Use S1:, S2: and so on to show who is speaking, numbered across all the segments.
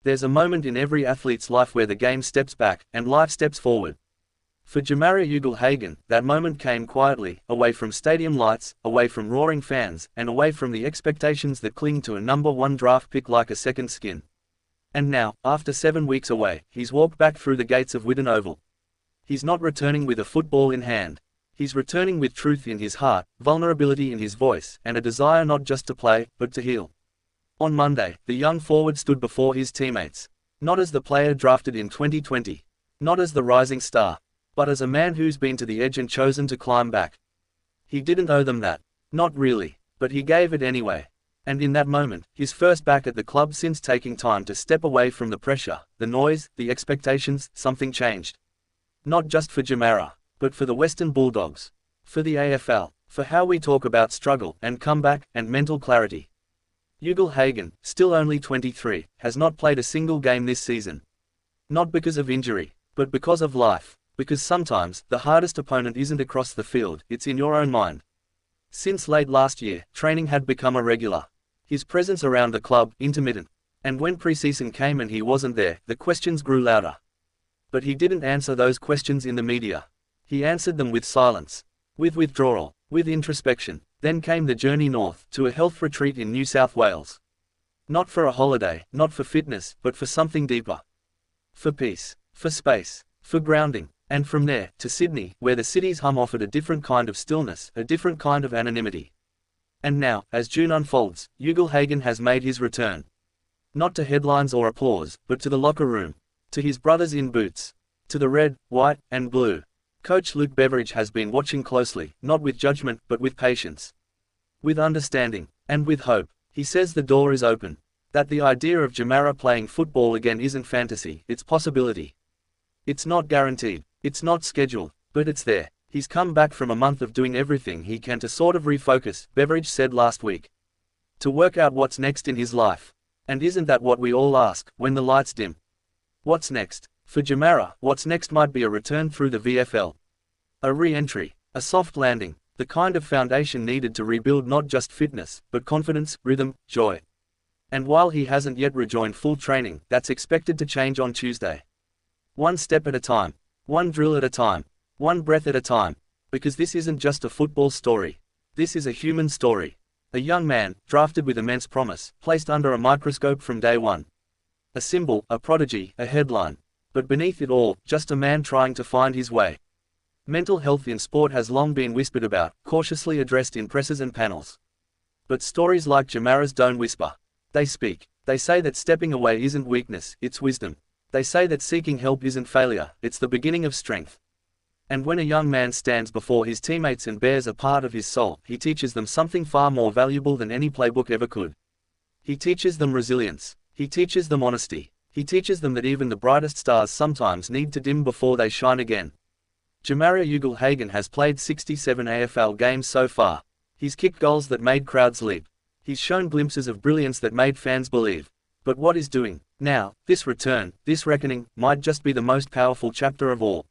S1: There's a moment in every athlete's life where the game steps back, and life steps forward. For Jamarra Ugle-Hagan, that moment came quietly, away from stadium lights, away from roaring fans, and away from the expectations that cling to a #1 draft pick like a second skin. And now, after 7 weeks away, he's walked back through the gates of Whitten Oval. He's not returning with a football in hand. He's returning with truth in his heart, vulnerability in his voice, and a desire not just to play, but to heal. On Monday, the young forward stood before his teammates. Not as the player drafted in 2020. Not as the rising star. But as a man who's been to the edge and chosen to climb back. He didn't owe them that. Not really. But he gave it anyway. And in that moment, his first back at the club since taking time to step away from the pressure, the noise, the expectations, something changed. Not just for Jamarra, but for the Western Bulldogs. For the AFL. For how we talk about struggle, and comeback, and mental clarity. Ugle-Hagan, still only 23, has not played a single game this season. Not because of injury, but because of life. Because sometimes, the hardest opponent isn't across the field, it's in your own mind. Since late last year, training had become a regular. His presence around the club, intermittent. And when pre-season came and he wasn't there, the questions grew louder. But he didn't answer those questions in the media. He answered them with silence. With withdrawal. With introspection. Then came the journey north, to a health retreat in New South Wales. Not for a holiday, not for fitness, but for something deeper. For peace. For space. For grounding. And from there, to Sydney, where the city's hum offered a different kind of stillness, a different kind of anonymity. And now, as June unfolds, Ugle-Hagan has made his return. Not to headlines or applause, but to the locker room. To his brothers in boots. To the red, white, and blue. Coach Luke Beveridge has been watching closely, not with judgment, but with patience. With understanding. And with hope. He says the door is open. That the idea of Jamarra playing football again isn't fantasy, it's possibility. It's not guaranteed. It's not scheduled, but it's there. He's come back from a month of doing everything he can to sort of refocus, Beveridge said last week. To work out what's next in his life. And isn't that what we all ask, when the lights dim? What's next? For Jamarra, what's next might be a return through the VFL. A re-entry. A soft landing. The kind of foundation needed to rebuild not just fitness, but confidence, rhythm, joy. And while he hasn't yet rejoined full training, that's expected to change on Tuesday. One step at a time. One drill at a time. One breath at a time. Because this isn't just a football story. This is a human story. A young man, drafted with immense promise, placed under a microscope from day one. A symbol, a prodigy, a headline. But beneath it all, just a man trying to find his way. Mental health in sport has long been whispered about, cautiously addressed in presses and panels. But stories like Jamarra's don't whisper. They speak. They say that stepping away isn't weakness, it's wisdom. They say that seeking help isn't failure, it's the beginning of strength. And when a young man stands before his teammates and bears a part of his soul, he teaches them something far more valuable than any playbook ever could. He teaches them resilience. He teaches them honesty. He teaches them that even the brightest stars sometimes need to dim before they shine again. Jamarra Ugle-Hagan has played 67 AFL games so far. He's kicked goals that made crowds leap. He's shown glimpses of brilliance that made fans believe. But what he's doing now, this return, this reckoning, might just be the most powerful chapter of all.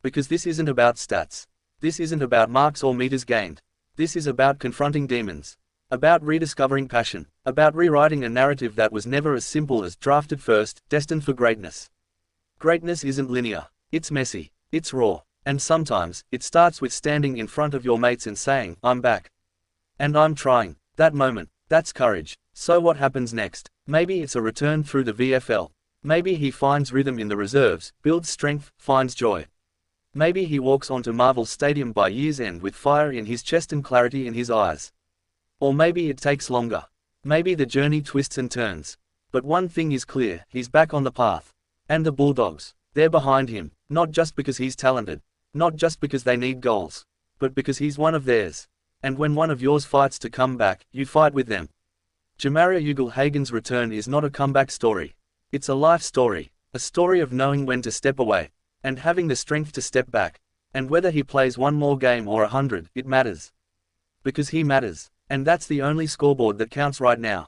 S1: Because this isn't about stats. This isn't about marks or meters gained. This is about confronting demons. About rediscovering passion. About rewriting a narrative that was never as simple as drafted first, destined for greatness. Greatness isn't linear. It's messy. It's raw. And sometimes, it starts with standing in front of your mates and saying, I'm back. And I'm trying. That moment. That's courage. So what happens next? Maybe it's a return through the VFL. Maybe he finds rhythm in the reserves, builds strength, finds joy. Maybe he walks onto Marvel Stadium by year's end with fire in his chest and clarity in his eyes. Or maybe it takes longer. Maybe the journey twists and turns. But one thing is clear, he's back on the path. And the Bulldogs, they're behind him, not just because he's talented, not just because they need goals, but because he's one of theirs. And when one of yours fights to come back, you fight with them. Jamarra Ugle-Hagan's return is not a comeback story. It's a life story. A story of knowing when to step away. And having the strength to step back. And whether he plays one more game or 100, it matters. Because he matters. And that's the only scoreboard that counts right now.